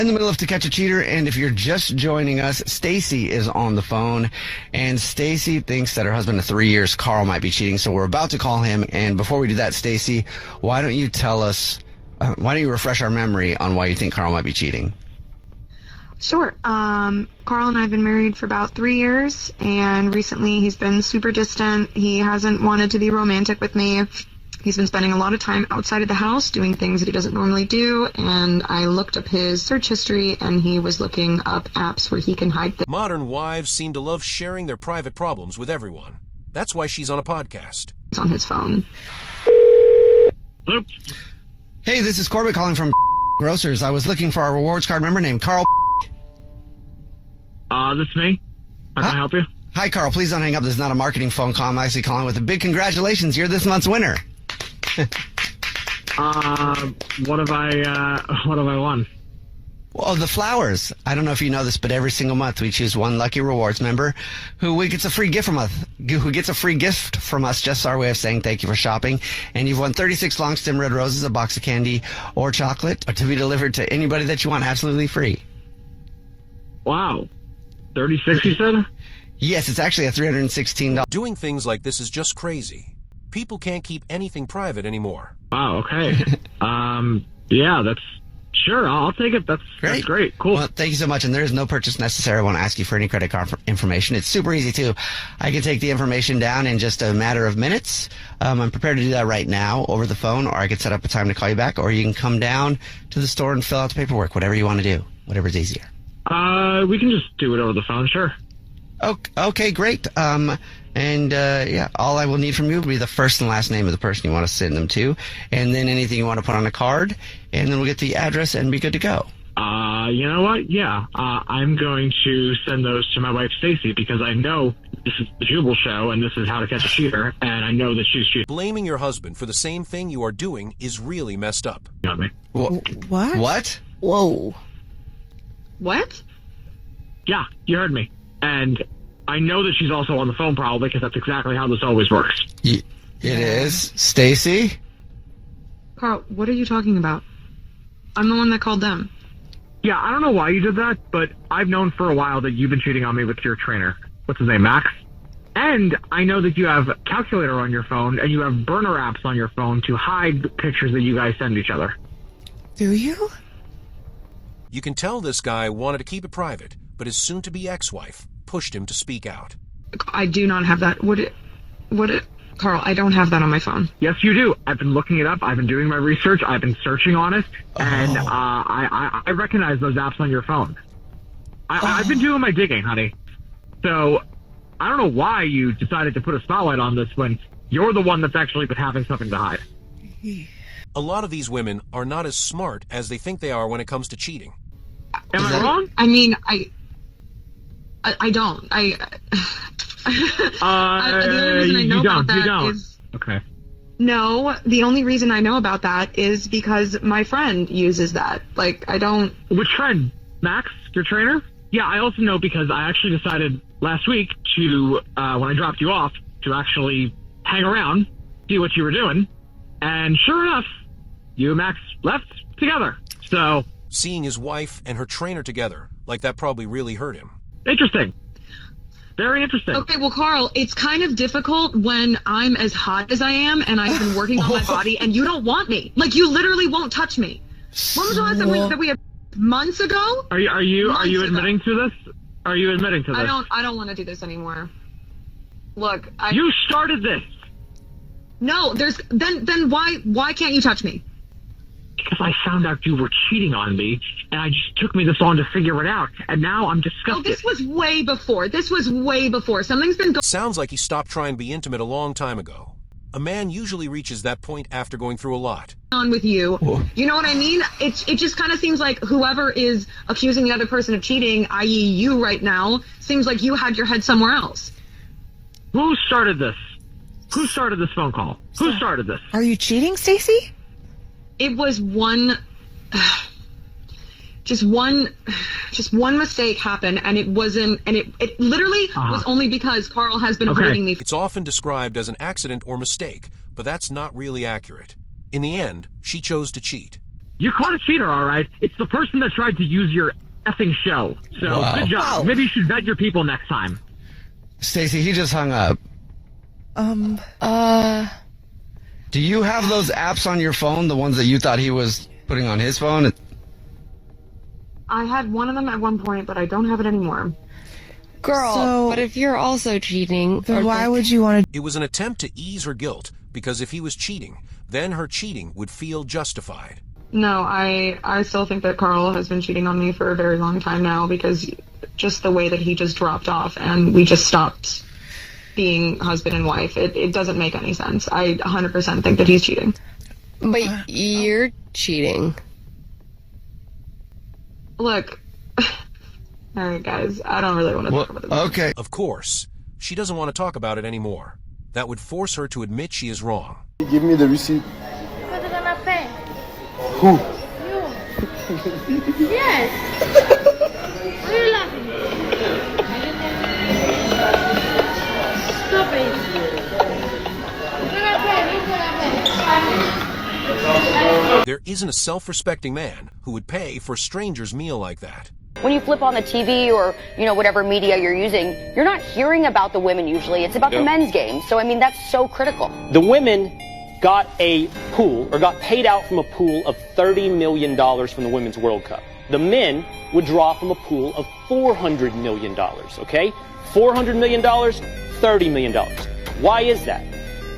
In the middle of To Catch a Cheater, and if you're just joining us, Stacy is on the phone, and Stacy thinks that her husband of 3 years, Carl, might be cheating, so we're about to call him. And before we do that, Stacy, why don't you tell us, why don't you refresh our memory on why you think Carl might be cheating? Sure. Carl and I have been married for about 3 years, and recently he's been super distant. He hasn't wanted to be romantic with me. He's been spending a lot of time outside of the house doing things that he doesn't normally do, and I looked up his search history, and he was looking up apps where he can hide things. Modern wives seem to love sharing their private problems with everyone. That's why she's on a podcast. On his phone. Oops. Hey, this is Corbett calling from Grocers. I was looking for a rewards card member named Carl. This is me. How can I help you? Hi, Carl. Please don't hang up. This is not a marketing phone call. I'm actually calling with a big congratulations. You're this month's winner. What have I won? Well, the flowers. I don't know if you know this, but every single month we choose one lucky rewards member who gets a free gift from us, just our way of saying thank you for shopping. And you've won 36 long stem red roses, a box of candy, or chocolate, to be delivered to anybody that you want, absolutely free. Wow. 36, you said? Yes, it's actually a $316. Doing things like this is just crazy. People can't keep anything private anymore. Wow, okay. Yeah, that's... Sure, I'll take it. That's great. Cool. Well, thank you so much. And there is no purchase necessary. I won't ask you for any credit card information. It's super easy, too. I can take the information down in just a matter of minutes. I'm prepared to do that right now over the phone, or I could set up a time to call you back, or you can come down to the store and fill out the paperwork, whatever you want to do, whatever's easier. We can just do it over the phone, sure. Okay, great. Yeah, all I will need from you will be the first and last name of the person you want to send them to, and then anything you want to put on a card, and then we'll get the address and be good to go. You know what? Yeah, I'm going to send those to my wife, Stacy, because I know this is the Jubal Show, and this is How to Catch a Cheater, and I know that she's cheating. Blaming your husband for the same thing you are doing is really messed up. On me. What? What? Whoa. What? Yeah, you heard me. And I know that she's also on the phone probably because that's exactly how this always works. It is. Stacy? Carl, what are you talking about? I'm the one that called them. Yeah, I don't know why you did that, but I've known for a while that you've been cheating on me with your trainer. What's his name, Max? And I know that you have a calculator on your phone and you have burner apps on your phone to hide pictures that you guys send each other. Do you? You can tell this guy wanted to keep it private, but his soon-to-be ex-wife pushed him to speak out. I do not have that. Carl, I don't have that on my phone. Yes, you do. I've been looking it up. I've been doing my research. I've been searching on it. And I recognize those apps on your phone. I've been doing my digging, honey. So I don't know why you decided to put a spotlight on this when you're the one that's actually been having something to hide. A lot of these women are not as smart as they think they are when it comes to cheating. Am I wrong? I mean, I don't. The only reason I know about that is... Okay. No, the only reason I know about that is because my friend uses that. Like, I don't... Which friend? Max, your trainer? Yeah, I also know because I actually decided last week to, when I dropped you off, to actually hang around, see what you were doing. And sure enough, you and Max left together. So... Seeing his wife and her trainer together, like that probably really hurt him. Interesting. Very interesting. Okay, well, Carl, it's kind of difficult when I'm as hot as I am and I've been working on my body and you don't want me. Like, you literally won't touch me. When was the last time that we had? Months ago? Are you admitting to this? Are you admitting to this? I don't want to do this anymore. Look, You started this. No, then why can't you touch me? Because I found out you were cheating on me, and I just took me this long to figure it out, and now I'm disgusted. Oh, this was way before. Something's been going Sounds like he stopped trying to be intimate a long time ago. A man usually reaches that point after going through a lot. on with you. You know what I mean? It just kind of seems like whoever is accusing the other person of cheating, i.e. you right now, seems like you had your head somewhere else. Who started this? Who started this phone call? Who started this? Are you cheating, Stacy? It was just one mistake happened, and it wasn't, and it literally was only because Carl has been avoiding me. It's often described as an accident or mistake, but that's not really accurate. In the end, she chose to cheat. You caught a cheater, all right. It's the person that tried to use your effing show. So good job. Wow. Maybe you should vet your people next time. Stacy, he just hung up. Do you have those apps on your phone, the ones that you thought he was putting on his phone? I had one of them at one point, but I don't have it anymore. Girl, but if you're also cheating... Then why would you want to... It was an attempt to ease her guilt, because if he was cheating, then her cheating would feel justified. No, I still think that Carl has been cheating on me for a very long time now, because just the way that he just dropped off and we just stopped being husband and wife, it doesn't make any sense. I 100% think that he's cheating. But you're cheating. Look, all right, guys, I don't really want to talk about this. Okay. Of course, she doesn't want to talk about it anymore. That would force her to admit she is wrong. Give me the receipt. Who's gonna pay? Who? You. Yes. Why are you laughing? Stop it. Who's gonna pay? Who's gonna pay? There isn't a self-respecting man who would pay for a stranger's meal like that. When you flip on the TV or, whatever media you're using, you're not hearing about the women usually. It's about the men's game. So, that's so critical. The women got a pool, or got paid out from a pool of $30 million from the Women's World Cup. The men would draw from a pool of $400 million, okay? $400 million, $30 million. Why is that?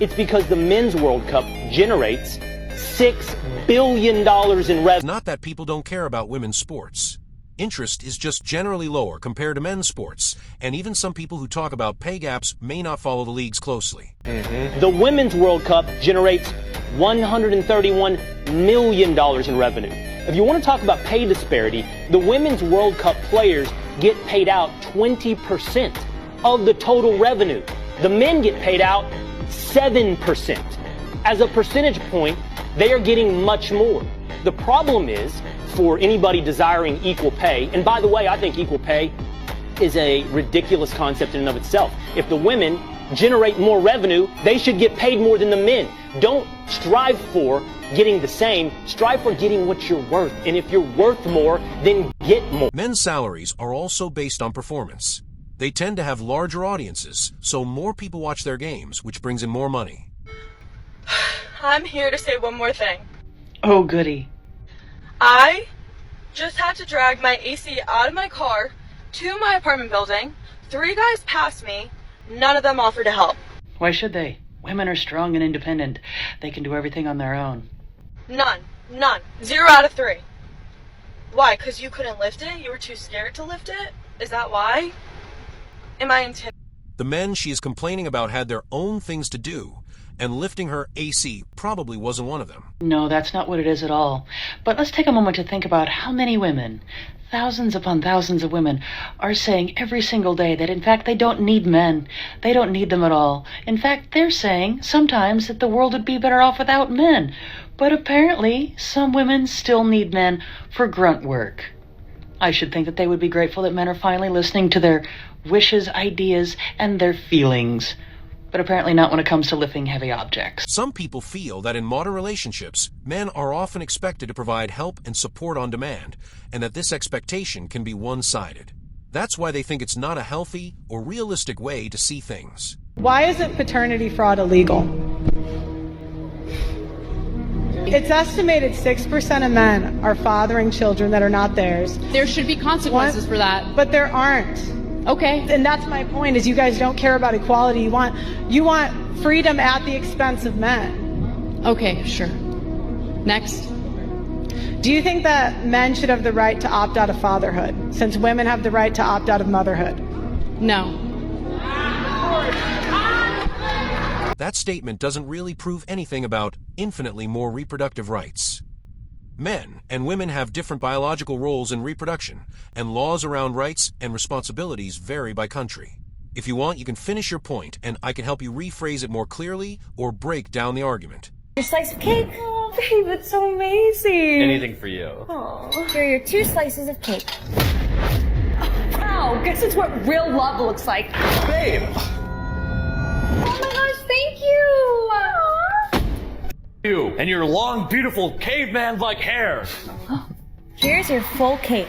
It's because the Men's World Cup generates $6 billion in revenue. It's not that people don't care about women's sports. Interest is just generally lower compared to men's sports, and even some people who talk about pay gaps may not follow the leagues closely. The Women's World Cup generates $131 million in revenue. If you want to talk about pay disparity, the Women's World Cup players get paid out 20% of the total revenue. The men get paid out 7%. As a percentage point, they are getting much more. The problem is, for anybody desiring equal pay, and by the way, I think equal pay is a ridiculous concept in and of itself. If the women generate more revenue, they should get paid more than the men. Don't strive for getting the same, strive for getting what you're worth. And if you're worth more, then get more. Men's salaries are also based on performance. They tend to have larger audiences, so more people watch their games, which brings in more money. I'm here to say one more thing. Oh, goody. I just had to drag my AC out of my car to my apartment building. 3 guys passed me. None of them offered to help. Why should they? Women are strong and independent. They can do everything on their own. None. 0 out of 3. Why? Because you couldn't lift it? You were too scared to lift it? Is that why? Am I intimidated? The men she is complaining about had their own things to do, and lifting her AC probably wasn't one of them. No, that's not what it is at all. But let's take a moment to think about how many women, thousands upon thousands of women, are saying every single day that in fact they don't need men. They don't need them at all. In fact, they're saying sometimes that the world would be better off without men. But apparently, some women still need men for grunt work. I should think that they would be grateful that men are finally listening to their wishes, ideas, and their feelings. But apparently not when it comes to lifting heavy objects. Some people feel that in modern relationships, men are often expected to provide help and support on demand, and that this expectation can be one-sided. That's why they think it's not a healthy or realistic way to see things. Why isn't paternity fraud illegal? It's estimated 6% of men are fathering children that are not theirs. There should be consequences for that. But there aren't. Okay. And that's my point, is you guys don't care about equality. You want freedom at the expense of men. Okay, sure. Next. Do you think that men should have the right to opt out of fatherhood, since women have the right to opt out of motherhood? No. That statement doesn't really prove anything about infinitely more reproductive rights. Men and women have different biological roles in reproduction, and laws around rights and responsibilities vary by country. If you want, you can finish your point, and I can help you rephrase it more clearly or break down the argument. Your slice of cake. Oh, babe, it's so amazing. Anything for you. Oh. Here are your 2 slices of cake. Wow, guess it's what real love looks like. Babe! Oh my gosh, thank you. Aww. You and your long, beautiful caveman-like hair. Here's your full cake.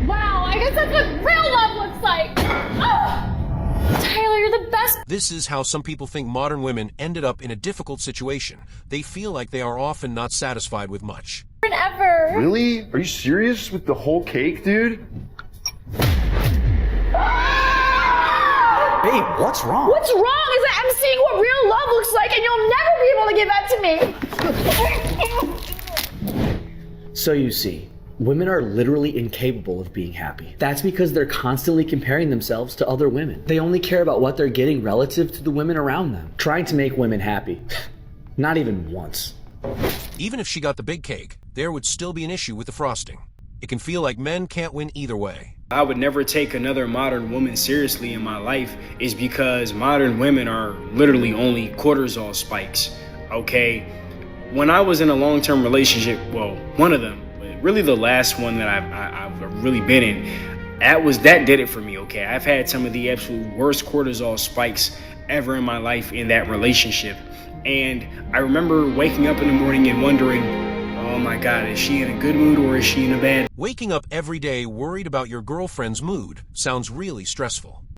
Wow, I guess that's what real love looks like. Oh! Tyler, you're the best. This is how some people think modern women ended up in a difficult situation. They feel like they are often not satisfied with much. Ever. Really? Are you serious with the whole cake, dude? Babe, what's wrong? What's wrong is that I'm seeing what real love looks like, and you'll never be able to give that to me. So you see, women are literally incapable of being happy. That's because they're constantly comparing themselves to other women. They only care about what they're getting relative to the women around them, trying to make women happy. Not even once. Even if she got the big cake, there would still be an issue with the frosting. It can feel like men can't win either way. I would never take another modern woman seriously in my life is because modern women are literally only cortisol spikes, okay? When I was in a long-term relationship, well, one of them, really the last one that I've really been in, that did it for me, okay? I've had some of the absolute worst cortisol spikes ever in my life in that relationship. And I remember waking up in the morning and wondering, oh my God, is she in a good mood or is she in a bad? Waking up every day worried about your girlfriend's mood sounds really stressful.